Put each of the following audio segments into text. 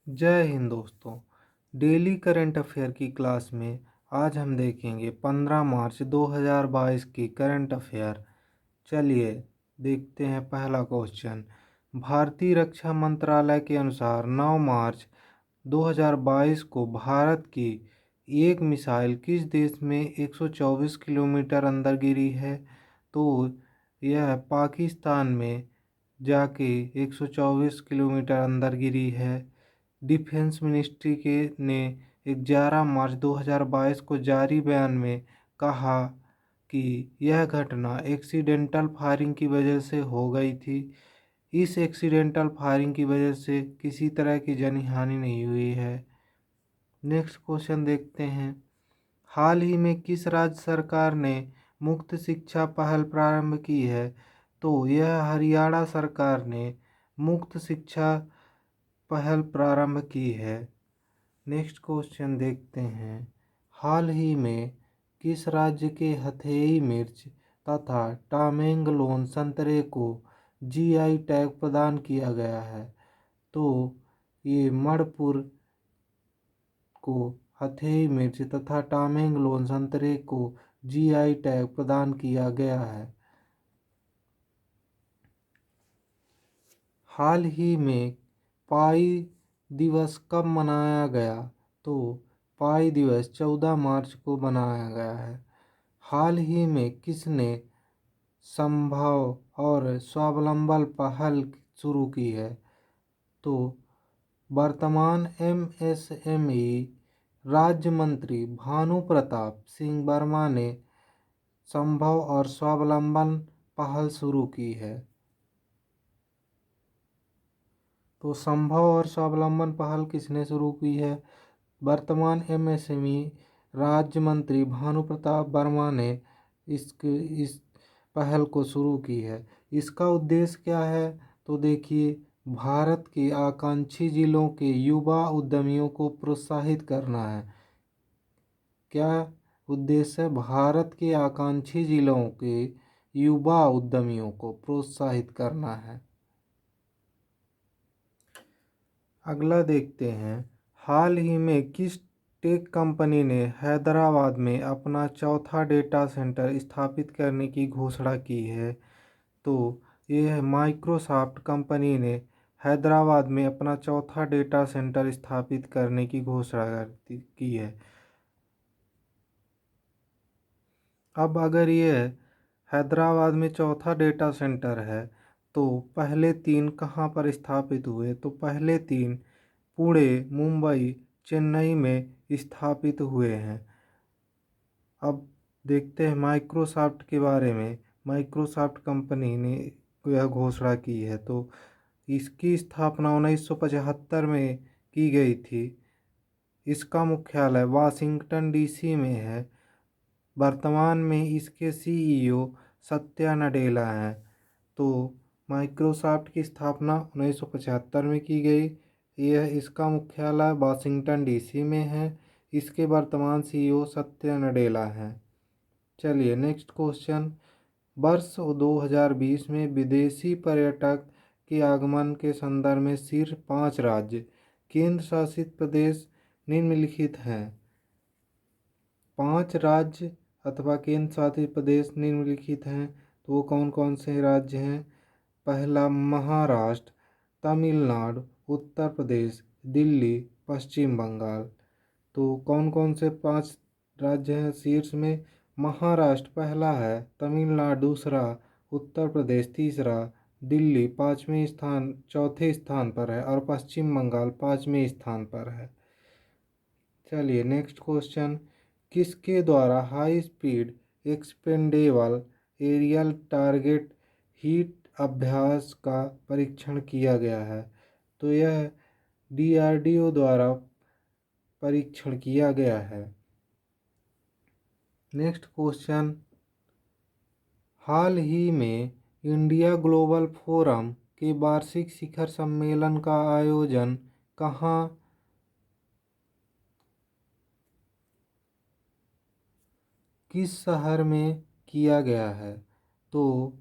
जय हिंद दोस्तों। Daily current affair की क्लास में आज हम देखेंगे 15 मार्च 2022 की करंट अफेयर। चलिए देखते हैं पहला क्वेश्चन। भारतीय रक्षा मंत्रालय के अनुसार 9 मार्च 2022 को भारत की एक मिसाइल किस देश में 124 किलोमीटर अंदर गिरी है? तो यह पाकिस्तान में जाके 124 किलोमीटर अंदर गिरी है। डिफेंस मिनिस्ट्री के ने 11 मार्च 2022 को जारी बयान में कहा कि यह घटना एक्सीडेंटल फायरिंग की वजह से हो गई थी। इस एक्सीडेंटल फायरिंग की वजह से किसी तरह की जानी हानि नहीं हुई है। नेक्स्ट क्वेश्चन देखते हैं। हाल ही में किस राज्य सरकार ने मुक्त शिक्षा पहल प्रारंभ की है? तो यह हरियाणा सरकार ने मुक्त शिक्षा पहल प्रारंभ की है। नेक्स्ट क्वेश्चन देखते हैं। हाल ही में किस राज्य के हथेई मिर्च तथा टामेंगलोन संतरे को जीआई टैग प्रदान किया गया है? तो ये मणिपुर को हथेई मिर्च तथा टामेंगलोन संतरे को जीआई टैग प्रदान किया गया है। हाल ही में पाई दिवस कब मनाया गया? तो पाई दिवस 14 मार्च को मनाया गया है। हाल ही में किसने संभव और स्वावलंबन पहल शुरू की है? तो वर्तमान एमएसएमई राज्य मंत्री भानु प्रताप सिंह वर्मा ने संभव और स्वावलंबन पहल शुरू की है। तो संभव और स्वावलंबन पहल किसने शुरू की है? वर्तमान एमएसएमई राज्य मंत्री भानु प्रताप वर्मा ने इस पहल को शुरू की है। इसका उद्देश्य क्या है? तो देखिए, भारत के आकांक्षी जिलों के युवा उद्यमियों को प्रोत्साहित करना है। क्या उद्देश्य है? भारत के आकांक्षी जिलों के युवा उद्यमियों को प्रोत्साहित करना है। अगला देखते हैं। हाल ही में किस टेक कंपनी ने हैदराबाद में अपना चौथा डेटा सेंटर स्थापित करने की घोषणा की है? तो यह माइक्रोसॉफ्ट कंपनी ने हैदराबाद में अपना चौथा डेटा सेंटर स्थापित करने की घोषणा की है। अब अगर यह हैदराबाद में चौथा डेटा सेंटर है तो पहले तीन कहाँ पर स्थापित हुए? तो पहले तीन पुणे, मुंबई, चेन्नई में स्थापित हुए हैं। अब देखते हैं माइक्रोसॉफ्ट के बारे में। माइक्रोसॉफ्ट कंपनी ने यह घोषणा की है। तो इसकी स्थापना 1975 में की गई थी। इसका मुख्यालय वाशिंगटन डीसी में है। वर्तमान में इसके सीईओ सत्या नडेला हैं। तो माइक्रोसॉफ्ट की स्थापना 1975 में की गई। इसका मुख्यालय वाशिंगटन डीसी में है। इसके वर्तमान सीईओ सत्या नडेला हैं। चलिए नेक्स्ट क्वेश्चन। वर्ष 2020 में विदेशी पर्यटक के आगमन के संदर्भ में शीर्ष 5 राज्य केंद्र शासित प्रदेश निम्नलिखित हैं। 5 राज्य अथवा केंद्र शासित प्रदेश निम्नलिखित हैं। तो वो कौन कौन से राज्य हैं? पहला महाराष्ट्र, तमिलनाडु, उत्तर प्रदेश, दिल्ली, पश्चिम बंगाल। तो कौन कौन से 5 राज्य हैं शीर्ष में? महाराष्ट्र पहला है, तमिलनाडु दूसरा, उत्तर प्रदेश तीसरा, दिल्ली पाँचवें स्थान चौथे स्थान पर है और पश्चिम बंगाल 5वें स्थान पर है। चलिए नेक्स्ट क्वेश्चन। किसके द्वारा high speed expendable aerial target HEAT Abhyas का परीक्षण किया गया है? तो यह डीआरडीओ द्वारा परीक्षण किया गया है। Next question. हाल ही में इंडिया ग्लोबल फोरम के वार्षिक शिखर सम्मेलन का आयोजन कहाँ किस शहर में किया गया है? तो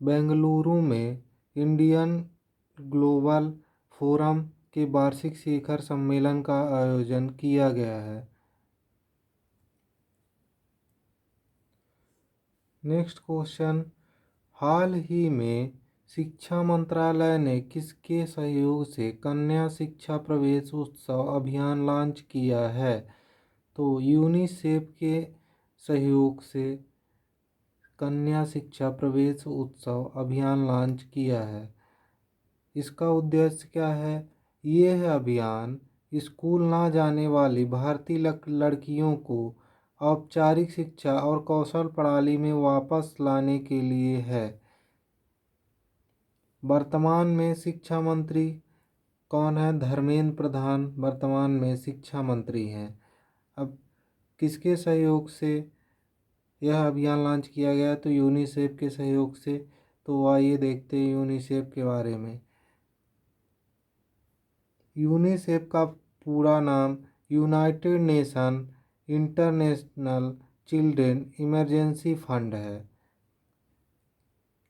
बेंगलुरु में इंडियन ग्लोबल फोरम के वार्षिक शिखर सम्मेलन का आयोजन किया गया है? नेक्स्ट क्वेश्चन, हाल ही में शिक्षा मंत्रालय ने किसके सहयोग से कन्या शिक्षा प्रवेश उत्सव अभियान लॉन्च किया है? तो यूनिसेफ के सहयोग से कन्या शिक्षा प्रवेश उत्सव अभियान लॉन्च किया है। इसका उद्देश्य क्या है? यह अभियान स्कूल ना जाने वाली भारतीय लड़कियों को औपचारिक शिक्षा और कौशल प्रणाली में वापस लाने के लिए है। वर्तमान में शिक्षा मंत्री कौन है? धर्मेंद्र प्रधान वर्तमान में शिक्षा मंत्री हैं। अब किसके सहयोग से यह अभियान लॉन्च किया गया? तो यूनिसेफ के सहयोग से। तो आइए देखते हैं यूनिसेफ के बारे में। यूनिसेफ का पूरा नाम United nation international children emergency fund है।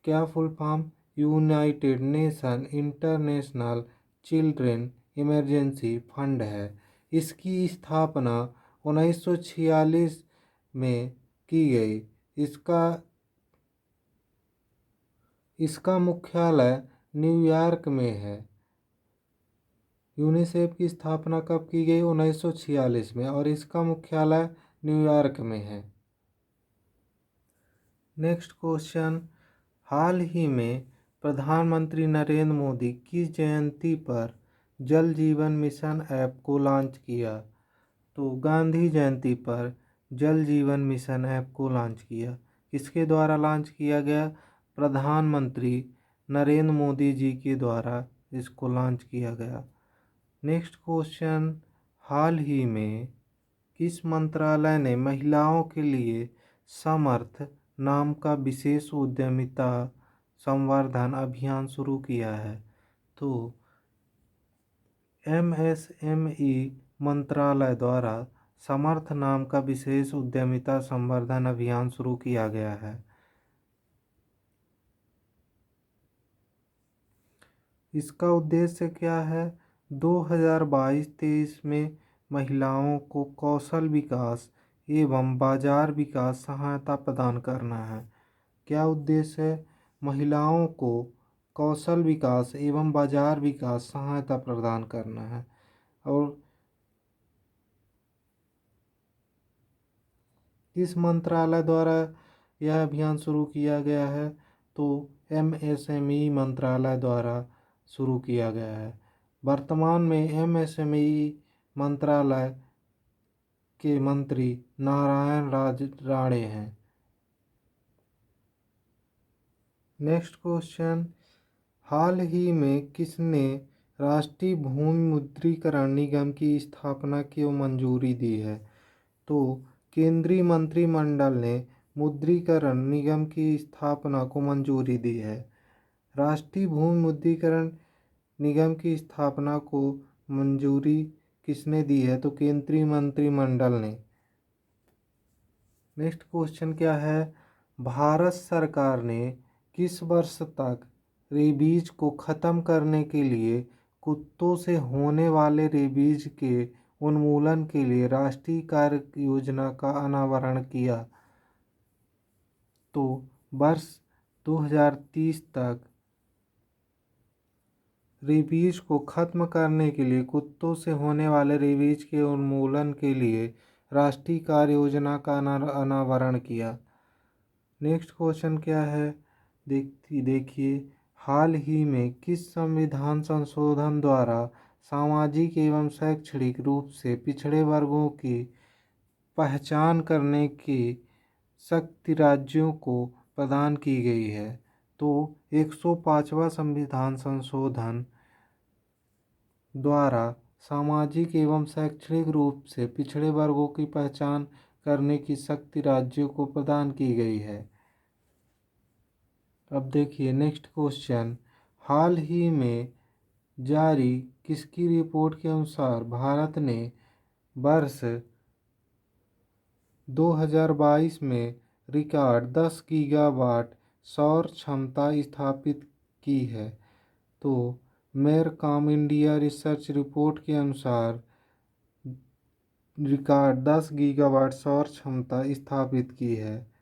क्या full form? United nation international children emergency fund है। इसकी स्थापना 1946 में की गई। इसका मुख्यालय न्यूयॉर्क में है। यूनिसेफ की स्थापना कब की गई? 1946 में, और इसका मुख्यालय न्यूयॉर्क में है। नेक्स्ट क्वेश्चन, हाल ही में प्रधानमंत्री नरेंद्र मोदी किस जयंती पर जल जीवन मिशन ऐप को लॉन्च किया? तो गांधी जयंती पर जल जीवन मिशन ऐप को लॉन्च किया। किसके द्वारा लॉन्च किया गया? प्रधानमंत्री नरेंद्र मोदी जी के द्वारा इसको लॉन्च किया गया। नेक्स्ट क्वेश्चन, हाल ही में किस मंत्रालय ने महिलाओं के लिए समर्थ नाम का विशेष उद्यमिता संवर्धन अभियान शुरू किया है? तो एमएसएमई मंत्रालय द्वारा समर्थ नाम का विशेष उद्यमिता संवर्धन अभियान शुरू किया गया है। इसका उद्देश्य क्या है? 2022-23 में महिलाओं को कौशल विकास एवं बाजार विकास सहायता प्रदान करना है। क्या उद्देश्य है? महिलाओं को कौशल विकास एवं बाजार विकास सहायता प्रदान करना है। और किस मंत्रालय द्वारा यह अभियान शुरू किया गया है? तो एमएसएमई मंत्रालय द्वारा शुरू किया गया है। वर्तमान में एमएसएमई मंत्रालय के मंत्री नारायण राज राणे हैं। नेक्स्ट क्वेश्चन, हाल ही में किसने राष्ट्रीय भूमि मुद्रीकरण निगम की स्थापना की मंजूरी दी है? तो केंद्रीय मंत्रिमंडल ने मुद्रीकरण निगम की स्थापना को मंजूरी दी है। राष्ट्रीय भूमि मुद्रीकरण निगम की स्थापना को मंजूरी किसने दी है? तो केंद्रीय मंत्रिमंडल ने। नेक्स्ट क्वेश्चन क्या है? भारत सरकार ने किस वर्ष तक रेबीज को खत्म करने के लिए कुत्तों से होने वाले रेबीज के उन्मूलन के लिए राष्ट्रीय कार्य योजना का अनावरण किया? तो वर्ष 2030 तक रेबीज को खत्म करने के लिए कुत्तों से होने वाले रेबीज के उन्मूलन के लिए राष्ट्रीय कार्य योजना का अनावरण किया। नेक्स्ट क्वेश्चन क्या है? देखिए, हाल ही में किस संविधान संशोधन द्वारा सामाजिक एवं शैक्षणिक रूप से पिछड़े वर्गों की पहचान करने की शक्ति राज्यों को प्रदान की गई है? तो 105वां संविधान संशोधन द्वारा सामाजिक एवं शैक्षणिक रूप से पिछड़े वर्गों की पहचान करने की शक्ति राज्यों को प्रदान की गई है। अब देखिए नेक्स्ट क्वेश्चन, हाल ही में जारी किसकी रिपोर्ट के अनुसार भारत ने वर्ष 2022 में रिकॉर्ड 10 गीगावाट सौर क्षमता स्थापित की है? तो मेरकॉम इंडिया रिसर्च रिपोर्ट के अनुसार रिकॉर्ड 10 गीगावाट सौर क्षमता स्थापित की है।